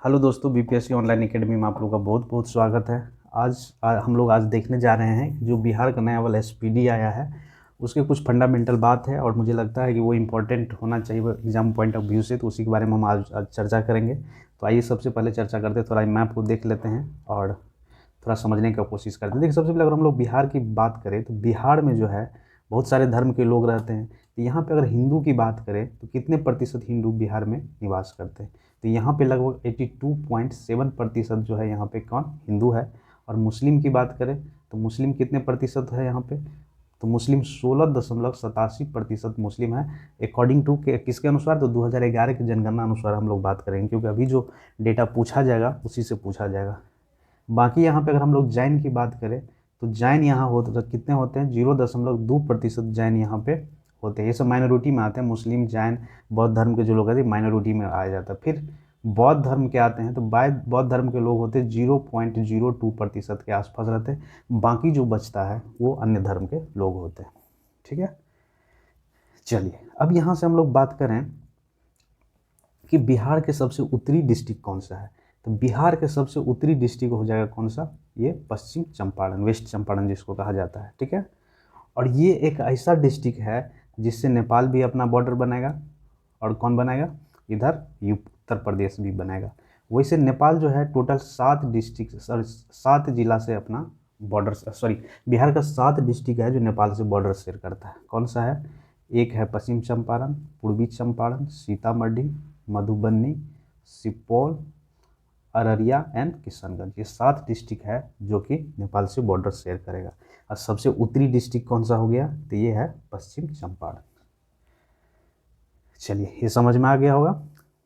Hello दोस्तों, BPSC online academy में आप लोगों का बहुत बहुत स्वागत है। हम लोग आज देखने जा रहे हैं कि जो बिहार का नया वाला एसपीडी आया है उसके कुछ फंडामेंटल बात है और मुझे लगता है कि वो इम्पोर्टेंट होना चाहिए एग्जाम पॉइंट ऑफ व्यू से, तो उसी के बारे में हम आज चर्चा करेंगे। तो आइए सबसे पहले चर्चा करते हैं, थोड़ा मैप को देख लेते हैं और थोड़ा समझने का कोशिश करते हैं। देखिए, सबसे पहले अगर हम लोग बिहार की बात करें तो बिहार में जो है बहुत सारे धर्म के लोग रहते हैं। तो यहाँ पे अगर हिंदू की बात करें तो कितने प्रतिशत हिंदू बिहार में निवास करते हैं? तो यहाँ पे लगभग 82.7% जो है यहाँ पे कौन हिंदू है। और मुस्लिम की बात करें तो मुस्लिम कितने प्रतिशत है यहाँ पे? तो मुस्लिम 16.87% मुस्लिम है। अकॉर्डिंग टू के किसके अनुसार? तो 2011 की जनगणना अनुसार हम लोग बात करेंगे, क्योंकि अभी जो डेटा पूछा जाएगा उसी से पूछा जाएगा। बाकी यहाँ पे अगर हम लोग जैन की बात करें तो जैन यहाँ होते तो कितने होते हैं? 0.2% जैन यहाँ पे होते हैं। ये सब माइनॉरिटी में आते हैं। मुस्लिम, जैन, बौद्ध धर्म के जो लोग हैं माइनॉरिटी में आ जाता है। फिर बौद्ध धर्म के आते हैं तो बौद्ध धर्म के लोग होते हैं 0.02% के आसपास रहते हैं। बाकी जो बचता है वो अन्य धर्म के लोग होते हैं। ठीक है, चलिए अब यहाँ से हम लोग बात करें कि बिहार के सबसे उत्तरी डिस्ट्रिक्ट कौन सा है। तो बिहार के सबसे उत्तरी डिस्ट्रिक्ट हो जाएगा कौन सा? ये पश्चिम चंपारण, वेस्ट चंपारण जिसको कहा जाता है। ठीक है, और ये एक ऐसा डिस्ट्रिक्ट है जिससे नेपाल भी अपना बॉर्डर बनाएगा और कौन बनाएगा? इधर उत्तर प्रदेश भी बनाएगा। वैसे नेपाल जो है टोटल 7 डिस्ट्रिक्ट 7 जिला से अपना बॉर्डर, बिहार का 7 डिस्ट्रिक्ट है जो नेपाल से बॉर्डर शेयर करता है। कौन सा है? एक है पश्चिम चंपारण, पूर्वी चंपारण, सीतामढ़ी, मधुबनी, सुपौल, अररिया एंड किशनगंज। ये 7 डिस्ट्रिक्ट है जो कि नेपाल से बॉर्डर शेयर करेगा। और सबसे उत्तरी डिस्ट्रिक्ट कौन सा हो गया? तो ये है पश्चिम चंपारण। चलिए, ये समझ में आ गया होगा।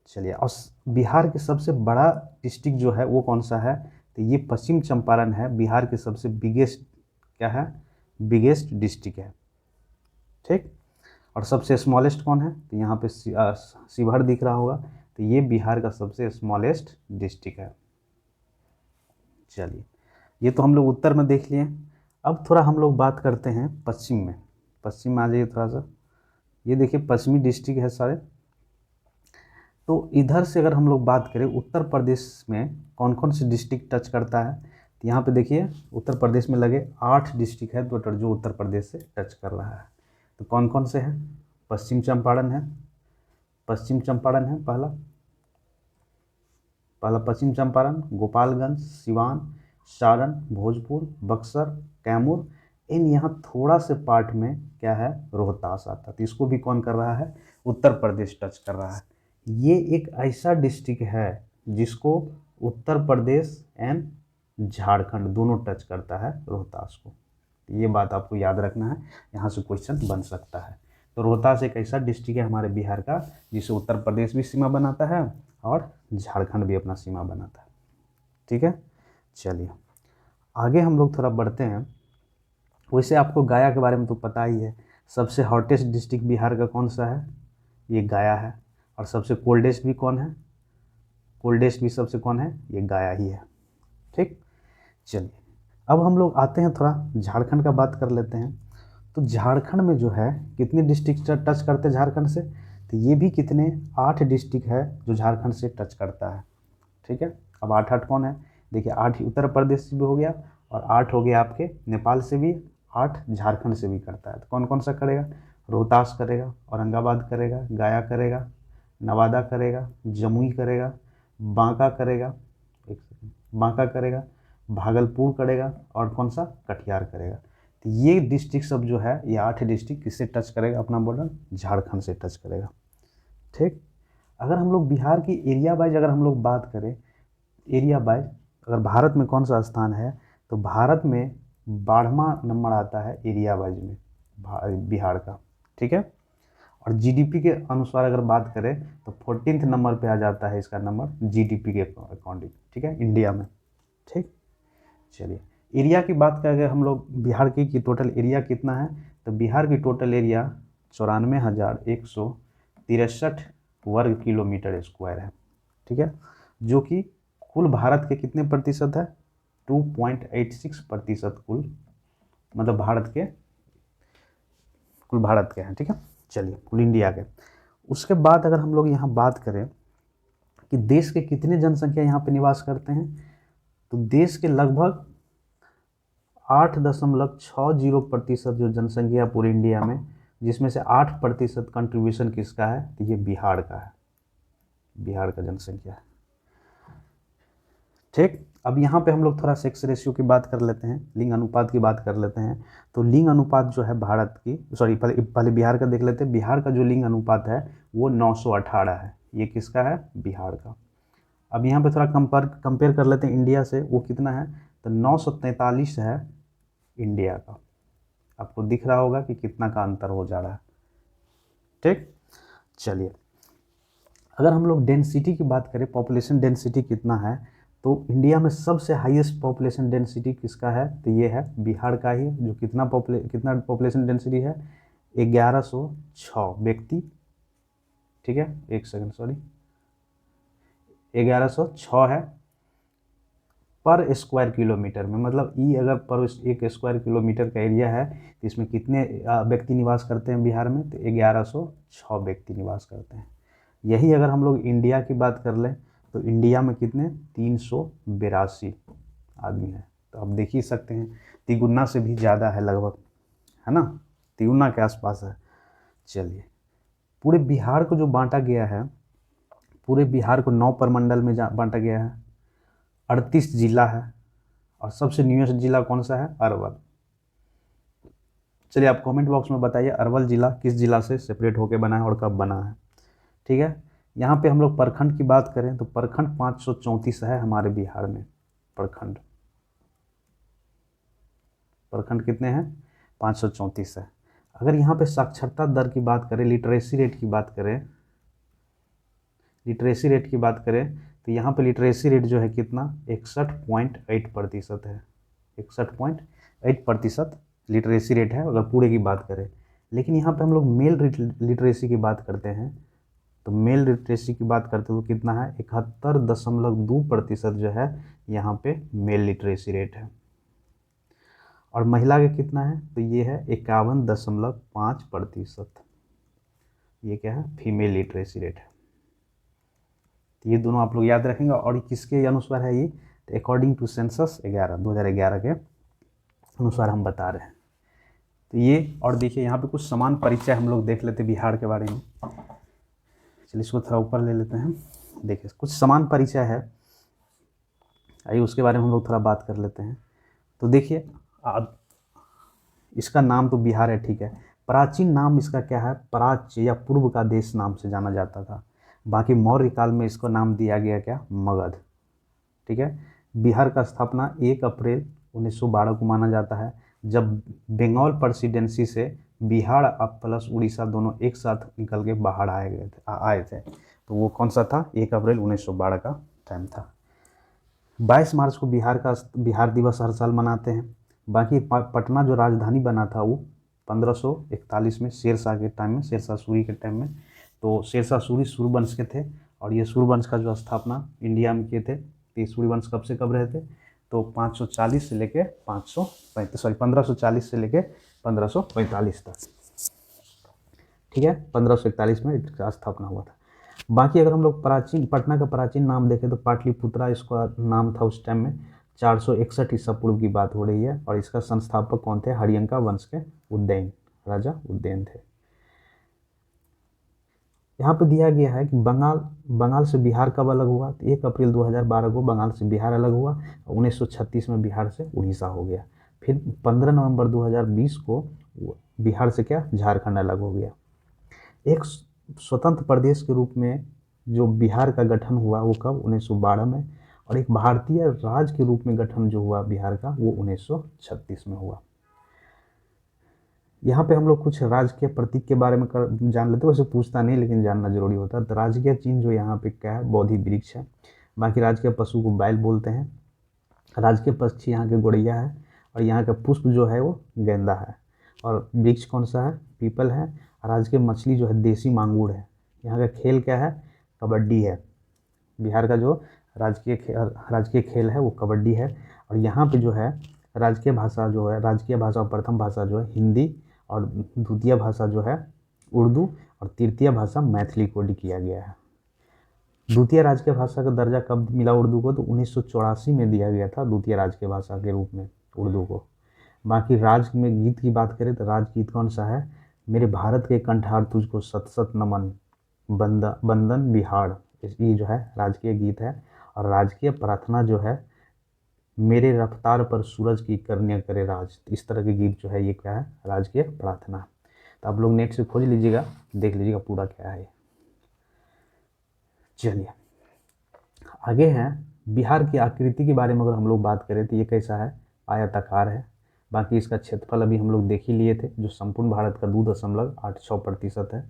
चलिए, और बिहार के सबसे बड़ा डिस्ट्रिक्ट जो है वो कौन सा है? तो ये पश्चिम चंपारण है। बिहार के सबसे बिगेस्ट क्या है? बिगेस्ट डिस्ट्रिक्ट है। ठीक, और सबसे स्मॉलेस्ट कौन है? तो यहाँ पे शिवहर दिख रहा होगा। तो ये बिहार का सबसे स्मॉलेस्ट डिस्ट्रिक्ट है। चलिए, ये तो हम लोग उत्तर में देख लिए। अब थोड़ा हम लोग बात करते हैं पश्चिम में। पश्चिम में आ जाइए थोड़ा सा। ये देखिए पश्चिमी डिस्ट्रिक्ट है सारे। तो इधर से अगर हम लोग बात करें उत्तर प्रदेश में कौन कौन से डिस्ट्रिक्ट टच करता है, तो यहाँ पे देखिए उत्तर प्रदेश में लगे 8 डिस्ट्रिक्ट है टोटल जो उत्तर प्रदेश से टच कर रहा है। तो कौन कौन से हैं? पश्चिम चंपारण है, पश्चिम चंपारण है पहला पश्चिम चंपारण, गोपालगंज, सिवान, सारण, भोजपुर, बक्सर, कैमूर। इन यहाँ थोड़ा से पार्ट में क्या है? रोहतास आता है। तो इसको भी कौन कर रहा है? उत्तर प्रदेश टच कर रहा है। ये एक ऐसा डिस्ट्रिक्ट है जिसको उत्तर प्रदेश एंड झारखंड दोनों टच करता है, रोहतास को। ये बात आपको याद रखना है, यहाँ से क्वेश्चन बन सकता है। तो रोहतास एक ऐसा डिस्ट्रिक्ट है हमारे बिहार का जिसे उत्तर प्रदेश भी सीमा बनाता है और झारखंड भी अपना सीमा बनाता है। ठीक है, चलिए आगे हम लोग थोड़ा बढ़ते हैं। वैसे आपको गया के बारे में तो पता ही है। सबसे हॉटेस्ट डिस्ट्रिक्ट बिहार का कौन सा है? ये गया है। और सबसे कोल्डेस्ट भी कौन है? कोल्डेस्ट भी सबसे कौन है? ये गया ही है। ठीक, चलिए अब हम लोग आते हैं थोड़ा झारखंड का बात कर लेते हैं। तो झारखंड में जो है कितने डिस्ट्रिक्ट टच करते हैं झारखंड से? तो ये भी कितने? 8 डिस्ट्रिक्ट है जो झारखंड से टच करता है। ठीक है, अब 8 कौन है? देखिए 8 उत्तर प्रदेश से भी हो गया और 8 हो गया आपके नेपाल से भी, 8 झारखंड से भी करता है। तो कौन कौन सा करेगा? रोहतास करेगा, औरंगाबाद करेगा, गया करेगा, नवादा करेगा, जमुई करेगा, बांका करेगा, एक सेकंड, बांका करेगा, भागलपुर करेगा और कौन सा? कटिहार करेगा। तो ये डिस्ट्रिक्ट सब जो है ये 8 डिस्ट्रिक्ट किससे टच करेगा अपना बॉर्डर? झारखंड से टच करेगा। ठीक, अगर हम लोग बिहार की एरिया वाइज अगर हम लोग बात करें, एरिया वाइज अगर भारत में कौन सा स्थान है, तो भारत में 12वां नंबर आता है एरिया वाइज में बिहार का। ठीक है, और जीडीपी के अनुसार अगर बात करें तो 14th नंबर पे आ जाता है इसका नंबर जीडीपी के अकॉर्डिंग। ठीक है, इंडिया में। ठीक, चलिए एरिया की बात करें हम लोग बिहार की कि टोटल एरिया कितना है, तो बिहार की टोटल एरिया 94,163 वर्ग किलोमीटर स्क्वायर है। ठीक है, जो कि कुल भारत के कितने प्रतिशत है? 2.86% कुल, मतलब कुल भारत के हैं। ठीक है, चलिए कुल इंडिया के। उसके बाद अगर हम लोग यहाँ बात करें कि देश के कितने जनसंख्या यहाँ पे निवास करते हैं, तो देश के लगभग 8.60% जो जनसंख्या पूरे इंडिया में, जिसमें से 8% कंट्रीब्यूशन किसका है, तो ये बिहार का है, बिहार का जनसंख्या है। ठीक, अब यहाँ पे हम लोग थोड़ा सेक्स रेशियो की बात कर लेते हैं, लिंग अनुपात की बात कर लेते हैं। तो लिंग अनुपात जो है भारत की, सॉरी पहले बिहार का देख लेते हैं। बिहार का जो लिंग अनुपात है वो 918 है। ये किसका है, बिहार का। अब यहाँ पे थोड़ा कंपेयर कर लेते हैं इंडिया से, वो कितना है, तो 943 है इंडिया का। आपको दिख रहा होगा कि कितना का अंतर हो जा रहा है। ठीक, चलिए अगर हम लोग डेंसिटी की बात करें, पॉपुलेशन डेंसिटी कितना है, तो इंडिया में सबसे हाईएस्ट पॉपुलेशन डेंसिटी किसका है, तो ये है बिहार का ही। जो कितना पॉपुलेशन डेंसिटी है, 1106 व्यक्ति। ठीक है, एक सेकंड, सॉरी, 1106 है पर स्क्वायर किलोमीटर में। मतलब अगर पर एक स्क्वायर किलोमीटर का एरिया है तो इसमें कितने व्यक्ति निवास करते हैं बिहार में, तो 1106 व्यक्ति निवास करते हैं। यही अगर हम लोग इंडिया की बात कर लें तो इंडिया में कितने, 382 आदमी हैं। तो आप देख ही सकते हैं तिगुना से भी ज़्यादा है लगभग, है ना, तिगुना के आसपास है। चलिए, पूरे बिहार को जो बांटा गया है, पूरे बिहार को 9 प्रमंडल में बांटा गया है। 38 जिला है और सबसे न्यूएस्ट जिला कौन सा है, अरवल। चलिए आप कमेंट बॉक्स में बताइए अरवल जिला किस जिला से सेपरेट होकर बना है और कब बना है। ठीक है, यहाँ पे हम लोग प्रखंड की बात करें तो प्रखंड 534 है हमारे बिहार में। प्रखंड कितने हैं, 534 है। अगर यहाँ पे साक्षरता दर की बात करें, लिटरेसी रेट की बात करें, तो यहाँ पे लिटरेसी रेट जो है कितना, 61.8% है। 61.8% लिटरेसी रेट है अगर पूरे की बात करें। लेकिन यहाँ पे हम लोग मेल लिटरेसी की बात करते हैं, तो मेल लिटरेसी की बात करते हो कितना है, 71.2% जो है यहाँ पे मेल लिटरेसी रेट है। और महिला का कितना है, तो ये है 51.5%। ये क्या है, फीमेल लिटरेसी रेट है। तो ये दोनों आप लोग याद रखेंगे। और किसके अनुसार है ये, तो अकॉर्डिंग टू सेंसस 2011 के अनुसार हम बता रहे हैं। तो ये, और देखिए यहाँ पे कुछ समान परिचय हम लोग देख लेते हैं बिहार के बारे में। चलिए इसको थोड़ा ऊपर ले लेते हैं। देखिए कुछ समान परिचय है, आइए उसके बारे में हम लोग थोड़ा बात कर लेते हैं। तो देखिए इसका नाम तो बिहार है, ठीक है। प्राचीन नाम इसका क्या है, प्राच्य या पूर्व का देश नाम से जाना जाता था। बाकी मौर्य काल में इसको नाम दिया गया क्या, मगध। ठीक है, बिहार का स्थापना 1 अप्रैल 1912 को माना जाता है, जब बंगाल प्रेसिडेंसी से बिहार प्लस उड़ीसा दोनों एक साथ निकल के बाहर आए थे। तो वो कौन सा था, 1 अप्रैल 1912 का टाइम था। 22 मार्च को बिहार दिवस हर साल मनाते हैं। बाकी पटना जो राजधानी बना था वो 1541 में शेरशाह के टाइम में, शेरशाह सूरी के टाइम में। तो शेरशाह सूरी सूर्यवंश के थे और ये सूर्यवंश का जो स्थापना इंडिया में किए थे। तो ये सूर्यवंश कब से कब रहे थे, तो 540 से लेके 1540 से लेके 1545 तक। ठीक है, 1541 में इसका स्थापना हुआ था। बाकी अगर हम लोग पटना का प्राचीन नाम देखें तो पाटलिपुत्रा इसका नाम था उस टाइम में। 461 ईसा पूर्व की बात हो रही है। और इसका संस्थापक कौन थे, हरियंका वंश के उदयन, राजा उदयन थे। यहाँ पे दिया गया है कि बंगाल से बिहार कब अलग हुआ, तो 1 अप्रैल 2012 को बंगाल से बिहार अलग हुआ। 1936 में बिहार से उड़ीसा हो गया। फिर 15 नवंबर 2020 को बिहार से क्या, झारखंड अलग हो गया। एक स्वतंत्र प्रदेश के रूप में जो बिहार का गठन हुआ वो कब, 1912 में। और एक भारतीय राज्य के रूप में गठन जो हुआ बिहार का वो 1936 में हुआ। यहाँ पे हम लोग कुछ राजकीय प्रतीक के बारे में जान लेते हैं। वैसे पूछता नहीं लेकिन जानना जरूरी होता है। तो राजकीय चिन्ह जो यहाँ पे क्या है, बोधि वृक्ष है। बाकी राजकीय पशु को बैल बोलते हैं। राजकीय पक्षी यहाँ के गोरैया है। और यहाँ का पुष्प जो है वो गेंदा है। और वृक्ष कौन सा है, पीपल है। राजकीय मछली जो है देसी मांगुर है। यहाँ का खेल क्या है, कबड्डी है। बिहार का जो राजकीय खेल है वो कबड्डी है। और यहाँ पे जो है राजकीय भाषा जो है, राजकीय भाषा और प्रथम भाषा जो है हिंदी, और द्वितीय भाषा जो है उर्दू, और तृतीय भाषा मैथिली कोड किया गया है। द्वितीय राजकीय भाषा का दर्जा कब मिला उर्दू को? तो 1984 में दिया गया था द्वितीय राजकीय भाषा के रूप में उर्दू को। बाकी राज में गीत की बात करें तो राजगीत कौन सा है? मेरे भारत के कंठार तुझको सत सत नमन, बंदन बिहाड़, ये जो है राजकीय गीत है। और राजकीय प्रार्थना जो है, मेरे रफ्तार पर सूरज की करनिया करे राज, इस तरह के गीत जो है ये क्या है? राजकीय प्रार्थना। तो आप लोग नेट से खोज लीजिएगा, देख लीजिएगा पूरा क्या है। चलिए आगे हैं, बिहार की आकृति के बारे में अगर हम लोग बात करें तो ये कैसा है? आयताकार है। बाकी इसका क्षेत्रफल अभी हम लोग देख ही लिए थे, जो संपूर्ण भारत का 2.86% है।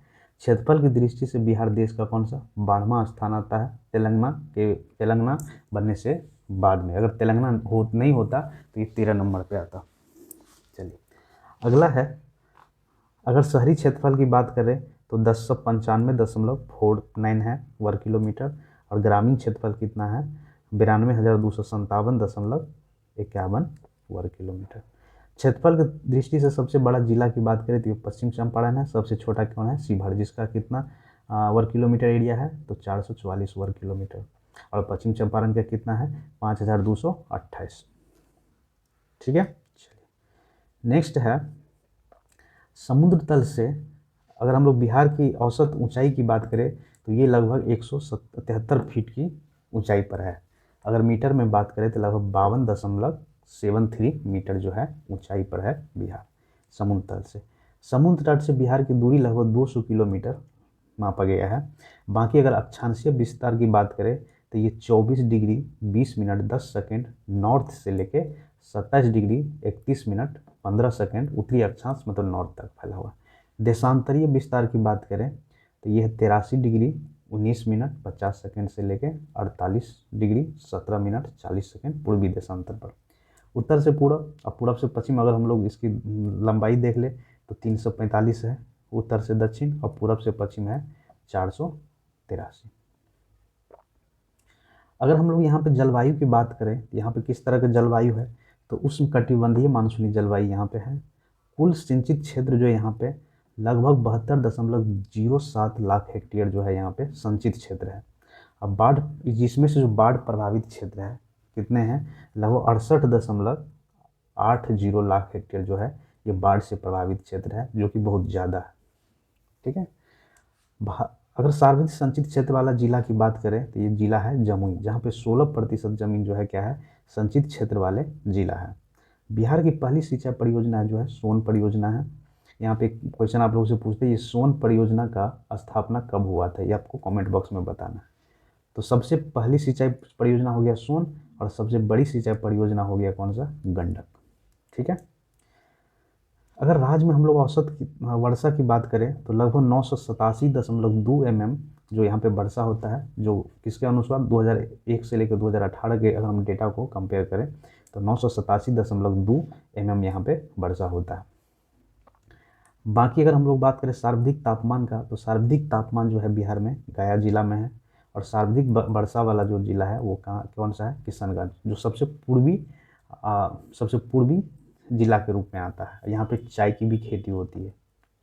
क्षेत्रफल की दृष्टि से बिहार देश का कौन सा? 12वां स्थान आता है, तेलंगाना बनने से बाद में। अगर तेलंगाना नहीं होता तो ये 13 नंबर पे आता। चलिए अगला है, अगर शहरी क्षेत्रफल की बात करें तो 1095.49 है वर्ग किलोमीटर, और ग्रामीण क्षेत्रफल कितना है? 92,257.51 वर्ग किलोमीटर। क्षेत्रफल की दृष्टि से सबसे बड़ा जिला की बात करें तो ये पश्चिम चंपारण है। सबसे छोटा कौन है? शिवहर, जिसका कितना वर्ग किलोमीटर एरिया है? तो 444 वर्ग किलोमीटर। और पश्चिम चंपारण का कितना है? 5228। ठीक है। चलिए नेक्स्ट है, समुद्र तल से अगर हम लोग बिहार की औसत ऊंचाई की बात करें तो ये लगभग 173 फीट की ऊंचाई पर है। अगर मीटर में बात करें तो लगभग 52.73 मीटर जो है ऊंचाई पर है बिहार समुद्र तल से। समुद्र तट से बिहार की दूरी लगभग 200 किलोमीटर मापा गया है। बाकी अगर अक्षांशीय विस्तार की बात करें तो ये 24 डिग्री 20 मिनट 10 सेकेंड नॉर्थ से लेके 27 डिग्री 31 मिनट 15 सेकेंड उत्तरी अक्षांश मतलब नॉर्थ तक फैला हुआ है। देशांतरीय विस्तार की बात करें तो यह 83 डिग्री 19 मिनट 50 सेकेंड से लेके 48 डिग्री 17 मिनट 40 सेकेंड पूर्वी देशांतर पर। उत्तर से पूर्व और पूर्व से पश्चिम अगर हम लोग इसकी लंबाई देख ले तो 345 है। उत्तर से दक्षिण और पूर्व से पश्चिम है 483। अगर हम लोग यहाँ पे जलवायु की बात करें, यहाँ पे किस तरह का जलवायु है? तो उष्णकटिबंधीय मानसूनी जलवायु यहाँ पे है। कुल सिंचित क्षेत्र जो यहाँ पे लगभग 72.07 लाख हेक्टेयर जो है यहाँ पे संचित क्षेत्र है। अब बाढ़, जिसमें से जो बाढ़ प्रभावित क्षेत्र है कितने हैं? लगभग 68.80 लाख हेक्टेयर जो है ये बाढ़ से प्रभावित क्षेत्र है, जो कि बहुत ज़्यादा है। ठीक है। अगर सार्वजनिक संचित क्षेत्र वाला जिला की बात करें तो ये जिला है जमुई, जहाँ पे 16% जमीन जो है क्या है? संचित क्षेत्र वाले जिला है। बिहार की पहली सिंचाई परियोजना जो है सोन परियोजना है। यहाँ पे क्वेश्चन आप लोगों से पूछते हैं, ये सोन परियोजना का स्थापना कब हुआ था? ये आपको कमेंट बॉक्स में बताना है। तो सबसे पहली सिंचाई परियोजना हो गया सोन, और सबसे बड़ी सिंचाई परियोजना हो गया कौन सा? गंडक। ठीक है। अगर राज्य में हम लोग औसत वर्षा की बात करें तो लगभग 987.2 mm जो यहाँ पे वर्षा होता है, जो किसके अनुसार 2001 से लेकर 2018 के अगर हम डेटा को कंपेयर करें तो 987.2 mm यहाँ पे वर्षा होता है। बाकी अगर हम लोग बात करें सर्वाधिक तापमान का, तो सर्वाधिक तापमान जो है बिहार में गया जिला में है। और सर्वाधिक वर्षा वाला जो जिला है वो कौन सा है? किशनगंज, जो सबसे पूर्वी जिला के रूप में आता है। यहाँ पे चाय की भी खेती होती है।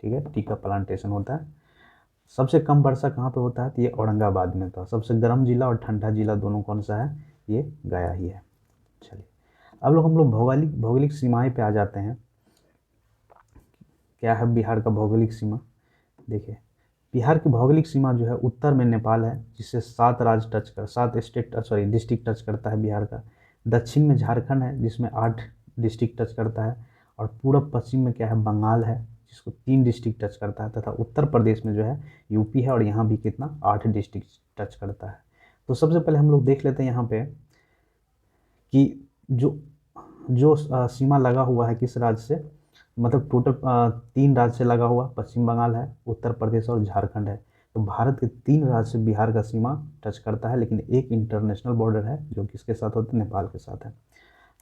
ठीक है, टी का प्लांटेशन होता है। सबसे कम वर्षा कहाँ पे होता है? तो ये औरंगाबाद में था। सबसे गर्म जिला और ठंडा जिला दोनों कौन सा है? ये गया ही है। चलिए अब हम लोग भौगोलिक सीमाएं पे आ जाते हैं। क्या है बिहार का भौगोलिक सीमा? देखिए बिहार की भौगोलिक सीमा जो है उत्तर में नेपाल है, जिससे 7 डिस्ट्रिक्ट टच करता है बिहार का। दक्षिण में झारखंड है, जिसमें 8 डिस्ट्रिक्ट टच करता है। और पूर्व पश्चिम में क्या है? बंगाल है, जिसको 3 डिस्ट्रिक्ट टच करता है। तथा उत्तर प्रदेश में जो है यूपी है, और यहाँ भी कितना? 8 डिस्ट्रिक्ट टच करता है। तो सबसे पहले हम लोग देख लेते हैं यहाँ पे कि जो सीमा लगा हुआ है किस राज्य से, मतलब टोटल 3 राज्य से लगा हुआ। पश्चिम बंगाल है, उत्तर प्रदेश और झारखंड है। तो भारत के 3 राज्य से बिहार का सीमा टच करता है, लेकिन एक इंटरनेशनल बॉर्डर है जो किसके साथ होता है? नेपाल के साथ है।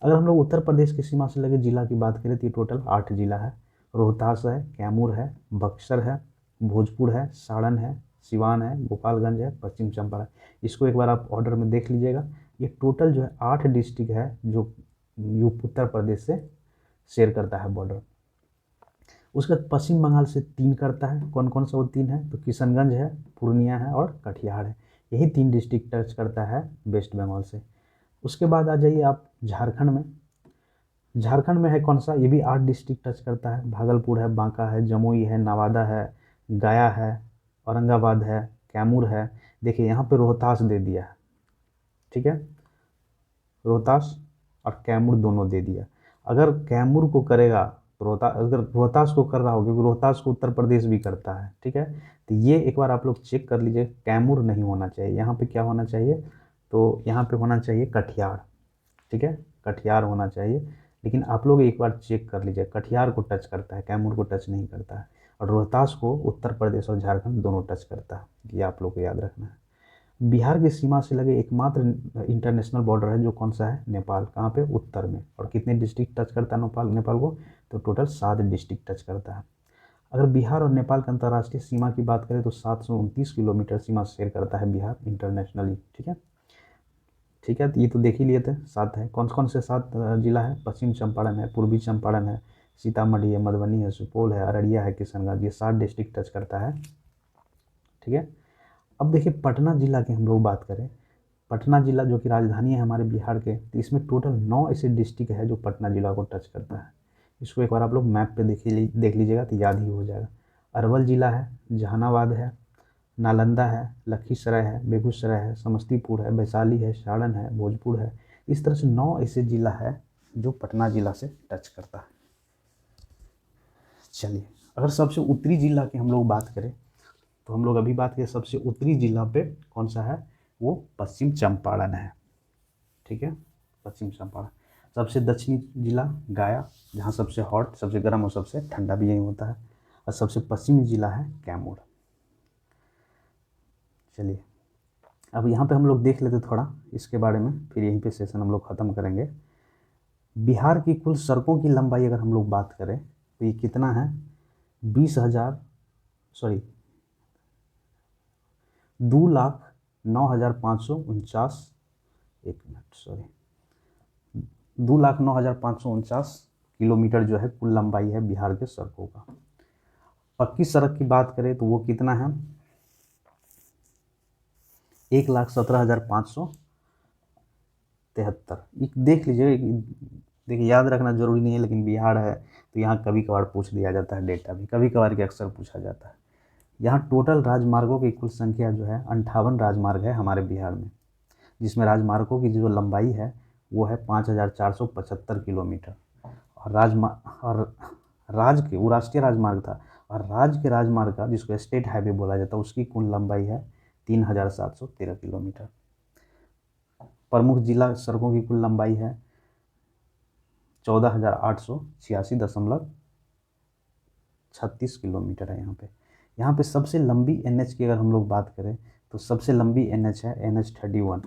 अगर हम लोग उत्तर प्रदेश की सीमा से लगे जिला की बात करें तो ये टोटल 8 जिला है। रोहतास है, कैमूर है, बक्सर है, भोजपुर है, सारण है, सिवान है, गोपालगंज है, पश्चिम चंपारण। इसको एक बार आप ऑर्डर में देख लीजिएगा। ये टोटल जो है 8 डिस्ट्रिक्ट है जो उत्तर प्रदेश से शेयर करता है बॉर्डर। उसके बाद पश्चिम बंगाल से 3 करता है। कौन कौन सा वो 3 है? तो किशनगंज है, पूर्णिया है और कटिहार है। यही 3 डिस्ट्रिक्ट टच करता है वेस्ट बंगाल से। उसके बाद आ जाइए आप झारखंड में। झारखंड में है कौन सा, ये भी 8 डिस्ट्रिक्ट टच करता है। भागलपुर है, बांका है, जमुई है, नवादा है, गया है, औरंगाबाद है, कैमूर है। देखिए यहाँ पे रोहतास दे दिया है, ठीक है, रोहतास और कैमूर दोनों दे दिया। अगर कैमूर को करेगा तो अगर रोहतास को कर रहा हो, क्योंकि रोहतास को उत्तर प्रदेश भी करता है, ठीक है, तो ये एक बार आप लोग चेक कर लीजिए। कैमूर नहीं होना चाहिए यहाँ पे, क्या होना चाहिए, तो यहाँ पे होना चाहिए कटिहार, ठीक है, कटिहार होना चाहिए। लेकिन आप लोग एक बार चेक कर लीजिए, कटिहार को टच करता है, कैमूर को टच नहीं करता है। और रोहतास को उत्तर प्रदेश और झारखंड दोनों टच करता है, ये आप लोग को याद रखना है। बिहार की सीमा से लगे एकमात्र इंटरनेशनल बॉर्डर है जो कौन सा है, नेपाल। कहाँ पे, उत्तर में। और कितने डिस्ट्रिक्ट टच करता है नेपाल को, तो टोटल 7 डिस्ट्रिक्ट टच करता है। अगर बिहार और नेपाल की अंतर्राष्ट्रीय सीमा की बात करें तो 729 किलोमीटर सीमा शेयर करता है बिहार इंटरनेशनली, ठीक है। ठीक है, तो ये तो देख ही लिए थे, 7 है। कौन कौन से 7 जिला है, पश्चिम चंपारण है, पूर्वी चंपारण है, सीतामढ़ी है, मधुबनी है, सुपौल है, अररिया है, किशनगंज, ये 7 डिस्ट्रिक्ट टच करता है, ठीक है। अब देखिए पटना जिला की हम लोग बात करें, पटना जिला जो कि राजधानी है हमारे बिहार के, तो इसमें टोटल 9 ऐसे डिस्ट्रिक्ट है जो पटना जिला को टच करता है। इसको एक बार आप लोग मैप पे देख लीजिएगा तो याद ही हो जाएगा। अरवल जिला है, जहानाबाद है, नालंदा है, लखीसराय है, बेगूसराय है, समस्तीपुर है, वैशाली है, सारण है, भोजपुर है। इस तरह से 9 ऐसे जिला है जो पटना जिला से टच करता है। चलिए, अगर सबसे उत्तरी जिला की हम लोग बात करें तो हम लोग अभी बात करें सबसे उत्तरी जिला पे कौन सा है, वो पश्चिम चंपारण है, ठीक है, पश्चिम चंपारण। सबसे दक्षिणी जिला गया, जहाँ सबसे हॉट, सबसे गर्म और सबसे ठंडा भी यही होता है। और सबसे पश्चिमी जिला है कैमूर। चलिए, अब यहाँ पे हम लोग देख लेते थोड़ा इसके बारे में, फिर यहीं पे सेशन हम लोग ख़त्म करेंगे। बिहार की कुल सड़कों की लंबाई अगर हम लोग बात करें तो ये कितना है, 2,09,549, एक मिनट, सॉरी, 2,09,549 किलोमीटर जो है कुल लंबाई है बिहार के सड़कों का। पक्की सड़क की बात करें तो वो कितना है, 1,17,573। देख लीजिए, देखिए याद रखना जरूरी नहीं है, लेकिन बिहार है तो यहाँ कभी कभार पूछ लिया जाता है डेटा भी, कभी कभार के अक्सर पूछा जाता है। यहाँ टोटल राजमार्गों की कुल संख्या जो है 58 राजमार्ग है हमारे बिहार में, जिसमें राजमार्गों की जो लंबाई है वो है 5,475 किलोमीटर। और राज्य के, वो राष्ट्रीय राजमार्ग था, और राज्य के राजमार्ग का, जिसको स्टेट हाईवे बोला जाता है, उसकी कुल लंबाई है 3,713 किलोमीटर। प्रमुख जिला सड़कों की कुल लंबाई है 14,886.36 किलोमीटर है यहाँ पे सबसे लंबी NH की अगर हम लोग बात करें तो सबसे लंबी NH है NH31,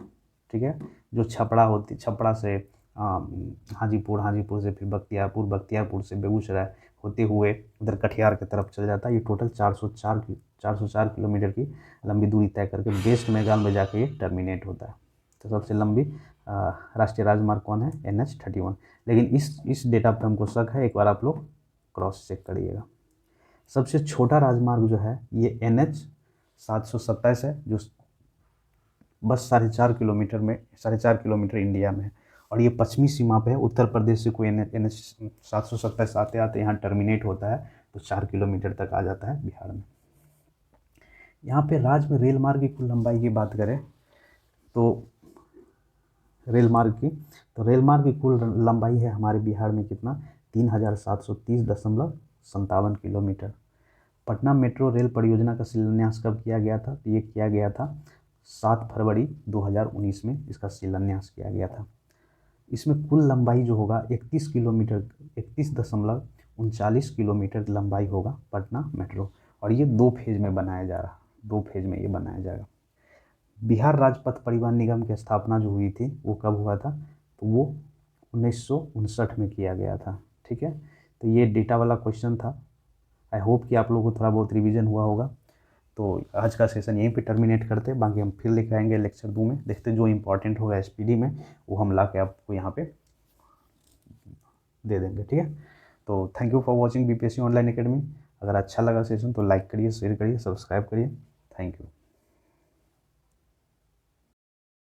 ठीक है, जो छपरा से हाजीपुर से फिर बख्तियारपुर से बेगूसराय होते हुए उधर कटिहार की तरफ चल जाता है। ये टोटल 404 किलोमीटर की लंबी दूरी तय करके वेस्ट बंगाल में जाके ये टर्मिनेट होता है। तो सबसे लंबी राष्ट्रीय राजमार्ग कौन है, NH31। लेकिन इस डेटा पर हमको शक है, एक बार आप लोग क्रॉस चेक करिएगा। सबसे छोटा राजमार्ग जो है ये NH727 है, जो बस 4.5 किलोमीटर इंडिया में है। और ये पश्चिमी सीमा पे है, उत्तर प्रदेश से कोई NH727 आते आते यहाँ टर्मिनेट होता है तो 4 किलोमीटर तक आ जाता है बिहार में। यहाँ पे राज्य में रेल मार्ग की कुल लंबाई की बात करें तो रेल मार्ग की कुल लंबाई है हमारे बिहार में कितना, 3,730.57 किलोमीटर। पटना मेट्रो रेल परियोजना का शिलान्यास कब किया गया था, तो ये किया गया था 7 फरवरी 2019 में इसका शिलान्यास किया गया था। इसमें कुल लंबाई जो होगा 31.39 किलोमीटर लंबाई होगा पटना मेट्रो। और ये 2 फेज में बनाया जा रहा, 2 फेज में ये बनाया जाएगा। बिहार राज्य पथ परिवहन निगम की स्थापना जो हुई थी वो कब हुआ था, तो वो 1959 में किया गया था, ठीक है। तो ये डेटा वाला क्वेश्चन था। आई होप कि आप लोगों को थोड़ा बहुत रिवीजन हुआ होगा। तो आज का सेशन यहीं पे टर्मिनेट करते हैं, बाकी हम फिर लेकर आएंगे लेक्चर 2 में, देखते जो इंपॉर्टेंट होगा SPD में वो हम ला के आपको यहाँ पे दे देंगे, ठीक है। तो thank you for watching BPSC online academy. अगर अच्छा लगा सेशन तो लाइक करिए, शेयर करिए, सब्सक्राइब करिए। Thank you.